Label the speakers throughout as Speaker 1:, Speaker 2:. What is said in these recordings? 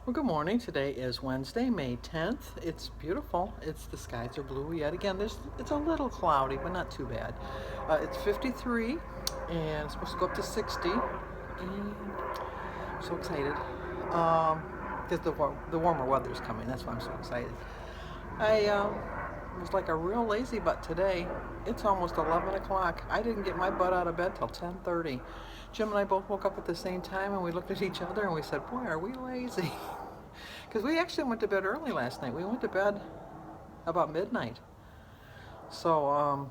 Speaker 1: Well, good morning. Today is Wednesday, May 10th. It's beautiful. The skies are blue yet again. It's a little cloudy, but not too bad. It's 53 and it's supposed to go up to 60. And I'm so excited. Because the warmer weather's coming. That's why I'm so excited. I was like a real lazy butt today. It's almost 11 o'clock. I didn't get my butt out of bed till 10:30. Jim and I both woke up at the same time and we looked at each other and we said, boy, are we lazy. Because we actually went to bed early last night. We went to bed about midnight. So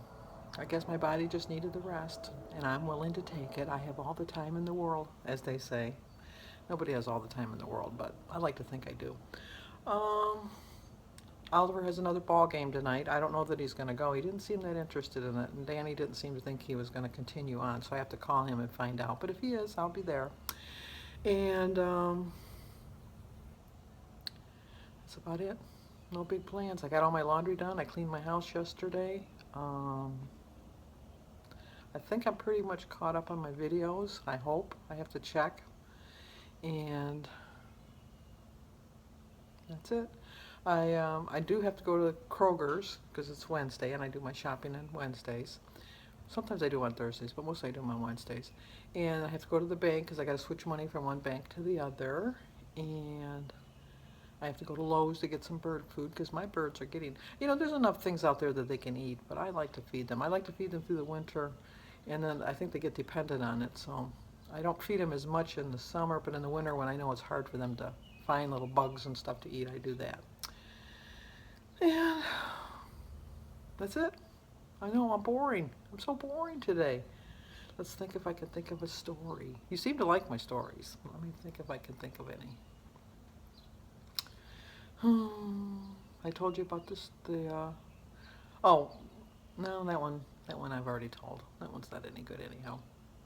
Speaker 1: I guess my body just needed the rest, and I'm willing to take it. I have all the time in the world, as they say. Nobody has all the time in the world, but I like to think I do. Um, Oliver has another ball game tonight. I don't know that he's going to go. He didn't seem that interested in it, and Danny didn't seem to think he was going to continue on, so I have to call him and find out. But if he is, I'll be there. And that's about it. No big plans. I got all my laundry done. I cleaned my house yesterday. I think I'm pretty much caught up on my videos. I hope. I have to check. And that's it. I do have to go to Kroger's because it's Wednesday and I do my shopping on Wednesdays. Sometimes I do on Thursdays, but mostly I do them on Wednesdays. And I have to go to the bank because I got to switch money from one bank to the other. And I have to go to Lowe's to get some bird food because my birds are getting, there's enough things out there that they can eat, but I like to feed them. I like to feed them through the winter, and then I think they get dependent on it. So I don't feed them as much in the summer, but in the winter when I know it's hard for them to find little bugs and stuff to eat, I do that. And that's it. I know I'm boring. I'm so boring today. Let's think if I can think of a story. You seem to like my stories. Let me think if I can think of any. I told you about this. Oh, no, that one I've already told. That one's not any good anyhow.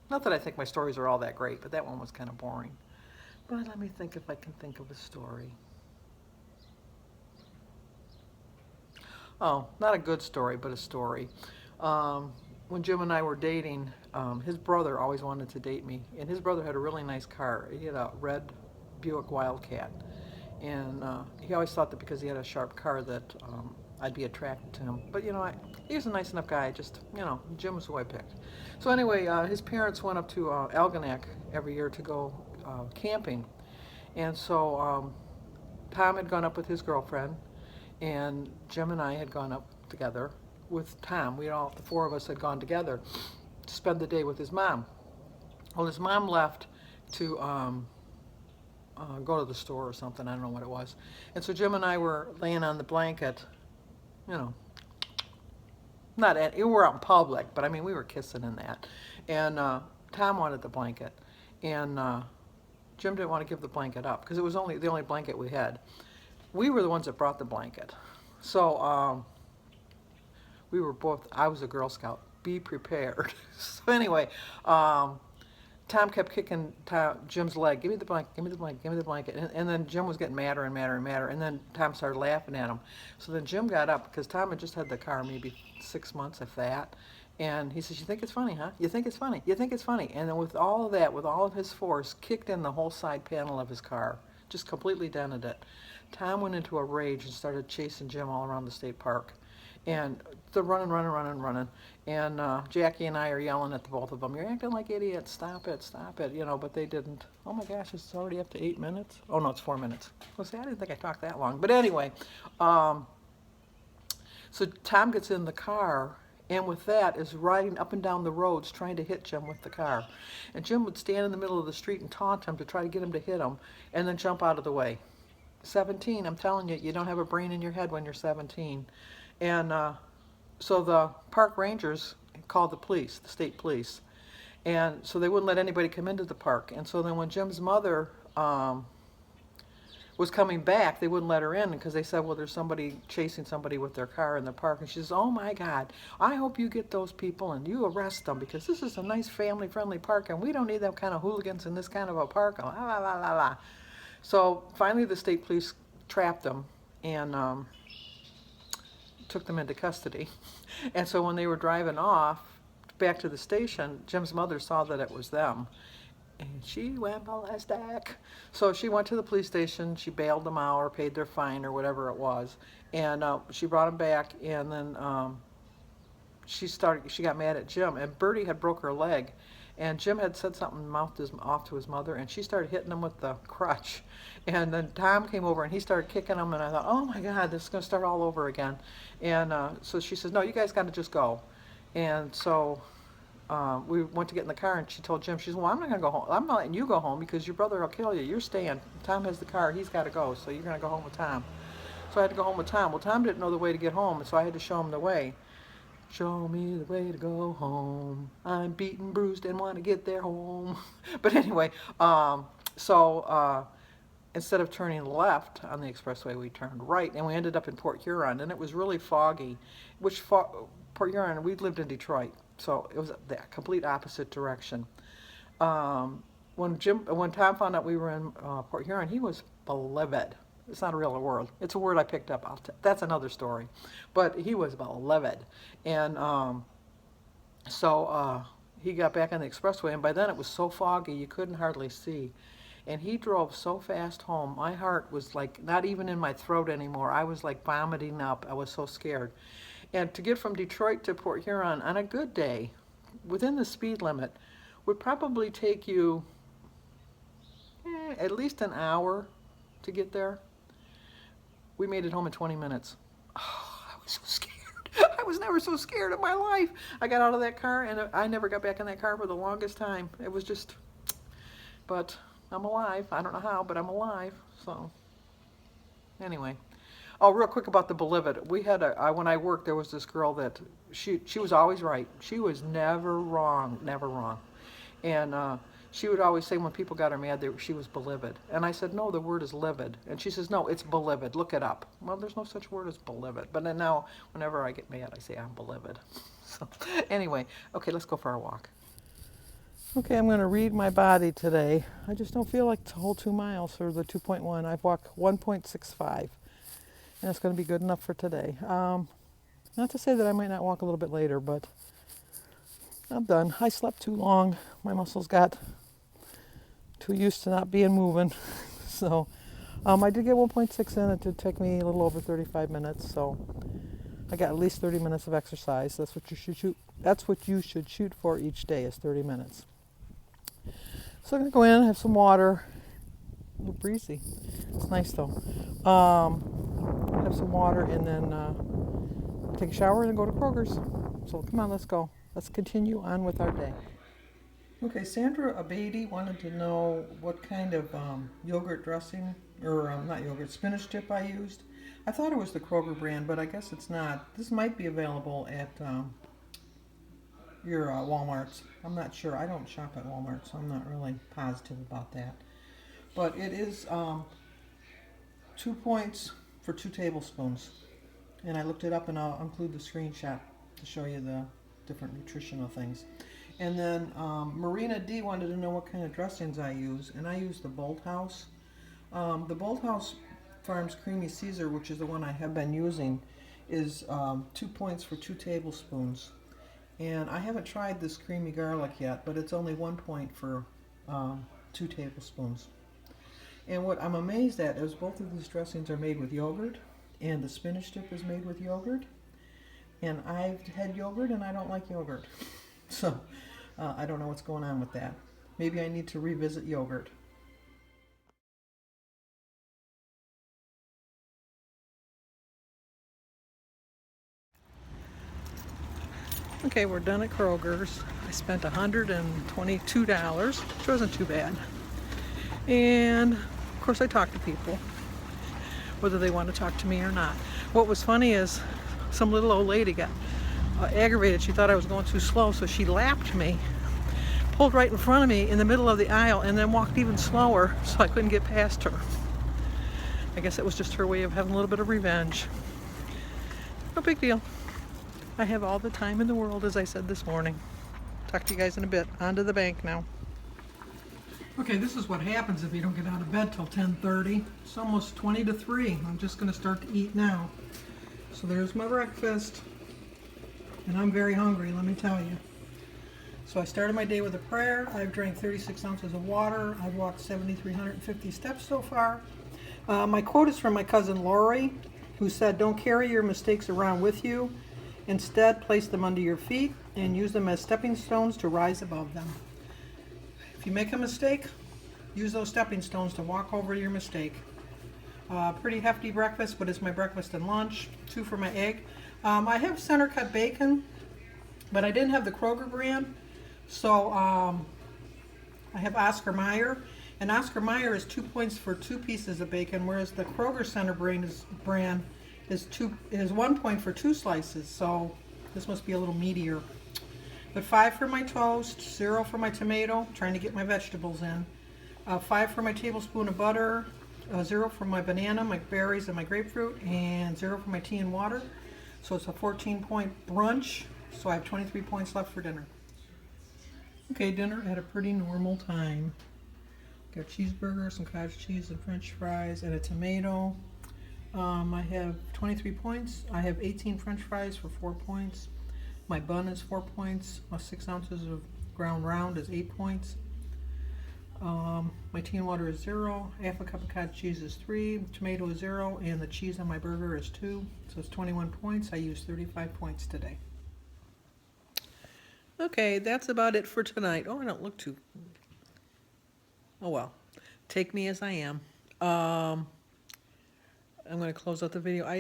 Speaker 1: Not that I think my stories are all that great, but that one was kind of boring. But let me think if I can think of a story. Oh, not a good story, but a story. When Jim and I were dating, his brother always wanted to date me, and his brother had a really nice car. He had a red Buick Wildcat, and he always thought that because he had a sharp car that I'd be attracted to him. But he was a nice enough guy. Just Jim was who I picked. So anyway, his parents went up to Algonac every year to go camping, and so Tom had gone up with his girlfriend, and Jim and I had gone up together with Tom. The four of us had gone together to spend the day with his mom. Well, his mom left to go to the store or something. I don't know what it was. And so Jim and I were laying on the blanket, you know, we were out in public, but I mean, we were kissing in that. And Tom wanted the blanket, and Jim didn't want to give the blanket up because it was the only blanket we had. We were the ones that brought the blanket. So I was a Girl Scout. Be prepared. So anyway, Tom kept kicking Jim's leg. Give me the blanket, give me the blanket, give me the blanket. And then Jim was getting madder and madder and madder. And then Tom started laughing at him. So then Jim got up because Tom had just had the car maybe 6 months, if that. And he says, you think it's funny, huh? You think it's funny? You think it's funny? And then with all of that, with all of his force, kicked in the whole side panel of his car. Just completely dented it. Tom went into a rage and started chasing Jim all around the state park. And they're running. And Jackie and I are yelling at the both of them, you're acting like idiots, stop it, but they didn't. Oh my gosh, it's already up to 8 minutes? Oh no, it's 4 minutes. Well, see, I didn't think I talked that long. But anyway, so Tom gets in the car, and with that is riding up and down the roads trying to hit Jim with the car. And Jim would stand in the middle of the street and taunt him to try to get him to hit him, and then jump out of the way. 17, I'm telling you, you don't have a brain in your head when you're 17. And so the park rangers called the police, the state police. And so they wouldn't let anybody come into the park. And so then when Jim's mother was coming back, they wouldn't let her in because they said, well, there's somebody chasing somebody with their car in the park. And she says, oh my God, I hope you get those people and you arrest them because this is a nice family-friendly park and we don't need them kind of hooligans in this kind of a park. La, la, la, la, la. So finally the state police trapped them and took them into custody. And so when they were driving off back to the station, Jim's mother saw that it was them. And she went ballistic. So she went to the police station. She bailed them out or paid their fine or whatever it was. And she brought him back. And then she got mad at Jim. And Bertie had broke her leg. And Jim had said something, off to his mother. And she started hitting him with the crutch. And then Tom came over and he started kicking him. And I thought, oh my God, this is going to start all over again. And so she says, no, you guys got to just go. And so we went to get in the car, and she told Jim, she said, well, I'm not going to go home. I'm not letting you go home because your brother will kill you. You're staying. Tom has the car. He's got to go, so you're going to go home with Tom. So I had to go home with Tom. Well, Tom didn't know the way to get home, and so I had to show him the way. Show me the way to go home. I'm beaten, bruised, and want to get there home. But anyway, instead of turning left on the expressway, we turned right, and we ended up in Port Huron, and it was really foggy, Port Huron, we lived in Detroit, so it was the complete opposite direction. When Tom found out we were in Port Huron, he was livid. It's not a real word. It's a word I picked up. That's another story. But he was livid. And he got back on the expressway, and by then it was so foggy you couldn't hardly see. And he drove so fast home, my heart was like not even in my throat anymore. I was like vomiting up. I was so scared. And to get from Detroit to Port Huron on a good day, within the speed limit, would probably take you at least an hour to get there. We made it home in 20 minutes. Oh, I was so scared. I was never so scared in my life. I got out of that car, and I never got back in that car for the longest time. It was just, but I'm alive. I don't know how, but I'm alive. So, anyway. Oh, real quick about the Believe-It. We had when I worked, there was this girl that she was always right. She was never wrong, never wrong. And she would always say when people got her mad, she was Believe-It. And I said, no, the word is livid. And she says, no, it's Believe-It. Look it up. Well, there's no such word as Believe-It. But then now, whenever I get mad, I say I'm Believe-It. So anyway, okay, let's go for our walk. Okay, I'm going to read my body today. I just don't feel like the whole 2 miles or the 2.1. I've walked 1.65. And it's going to be good enough for today. Not to say that I might not walk a little bit later, but I'm done. I slept too long. My muscles got too used to not being moving. So I did get 1.6 in. It did take me a little over 35 minutes. So I got at least 30 minutes of exercise. That's what you should shoot. That's what you should shoot for each day, is 30 minutes. So I'm going to go in, have some water. A little breezy. It's nice though. Have some water, and then take a shower and then go to Kroger's. So come on, let's go. Let's continue on with our day. Okay, Sandra Abadi wanted to know what kind of yogurt dressing, or not yogurt, spinach dip I used. I thought it was the Kroger brand, but I guess it's not. This might be available at your Walmarts. I'm not sure. I don't shop at Walmart, so I'm not really positive about that. But it is 2 points for 2 tablespoons. And I looked it up, and I'll include the screenshot to show you the different nutritional things. And then Marina D wanted to know what kind of dressings I use, and I use the Bolthouse. The Bolthouse Farms Creamy Caesar, which is the one I have been using, is 2 points for 2 tablespoons. And I haven't tried this creamy garlic yet, but it's only 1 point for 2 tablespoons. And what I'm amazed at is both of these dressings are made with yogurt, and the spinach dip is made with yogurt. And I've had yogurt, and I don't like yogurt. So I don't know what's going on with that. Maybe I need to revisit yogurt. Okay, we're done at Kroger's. I spent $122, which wasn't too bad. And of course I talked to people, whether they want to talk to me or not. What was funny is some little old lady got aggravated. She thought I was going too slow, so she lapped me, pulled right in front of me in the middle of the aisle, and then walked even slower so I couldn't get past her. I guess it was just her way of having a little bit of revenge. No big deal. I have all the time in the world, as I said this morning. Talk to you guys in a bit. On to the bank now. Okay, this is what happens if you don't get out of bed till 10:30. It's almost 20 to 3. I'm just going to start to eat now. So there's my breakfast. And I'm very hungry, let me tell you. So I started my day with a prayer. I've drank 36 ounces of water. I've walked 7,350 steps so far. My quote is from my cousin Lori, who said, "Don't carry your mistakes around with you. Instead, place them under your feet and use them as stepping stones to rise above them." If you make a mistake, use those stepping stones to walk over your mistake. Pretty hefty breakfast, but it's my breakfast and lunch. 2 for my egg. I have center cut bacon, but I didn't have the Kroger brand. So I have Oscar Mayer, and Oscar Mayer is 2 points for 2 pieces of bacon, whereas the Kroger Center brand is 1 point for 2 slices. So this must be a little meatier. But 5 for my toast, 0 for my tomato, trying to get my vegetables in. 5 for my tablespoon of butter, 0 for my banana, my berries, and my grapefruit, and 0 for my tea and water. So it's a 14-point brunch. So I have 23 points left for dinner. Okay, dinner at a pretty normal time. Got cheeseburger, some cottage cheese and french fries, and a tomato. I have 23 points. I have 18 french fries for 4 points. My bun is 4 points. 6 ounces of ground round is 8 points. My tea and water is 0. Half a cup of cottage cheese is 3. Tomato is 0. And the cheese on my burger is 2. So it's 21 points. I used 35 points today. Okay, that's about it for tonight. Oh, I don't look too... Oh, well. Take me as I am. I'm going to close out the video. I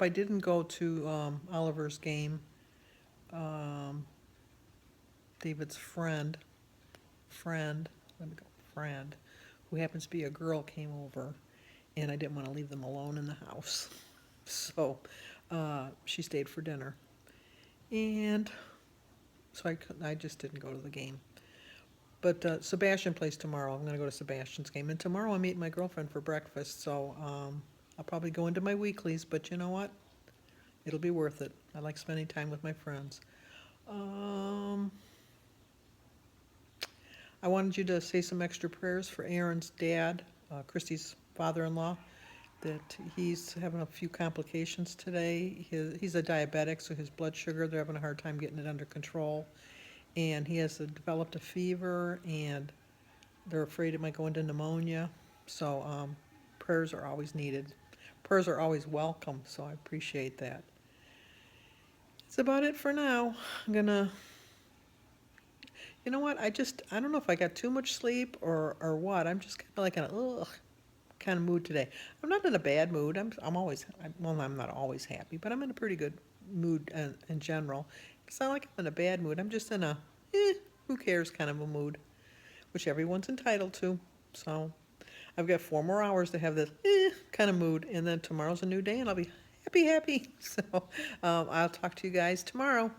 Speaker 1: didn't go to Oliver's game. David's friend, who happens to be a girl, came over, and I didn't want to leave them alone in the house. So she stayed for dinner. And so I just didn't go to the game. But Sebastian plays tomorrow. I'm going to go to Sebastian's game. And tomorrow I'm meeting my girlfriend for breakfast. So I'll probably go into my weeklies. But you know what? It'll be worth it. I like spending time with my friends. I wanted you to say some extra prayers for Aaron's dad, Christy's father-in-law, that he's having a few complications today. He's a diabetic, so his blood sugar, they're having a hard time getting it under control. And he has developed a fever, and they're afraid it might go into pneumonia. So prayers are always needed. Prayers are always welcome, so I appreciate that. That's about it for now. I'm gonna... You know what? I don't know if I got too much sleep or what. I'm just kind of like in a kind of mood today. I'm not in a bad mood. I'm not always happy, but I'm in a pretty good mood in general. It's not like I'm in a bad mood. I'm just in a who cares kind of a mood, which everyone's entitled to. So I've got 4 more hours to have this kind of mood, and then tomorrow's a new day, and I'll be happy. So I'll talk to you guys tomorrow.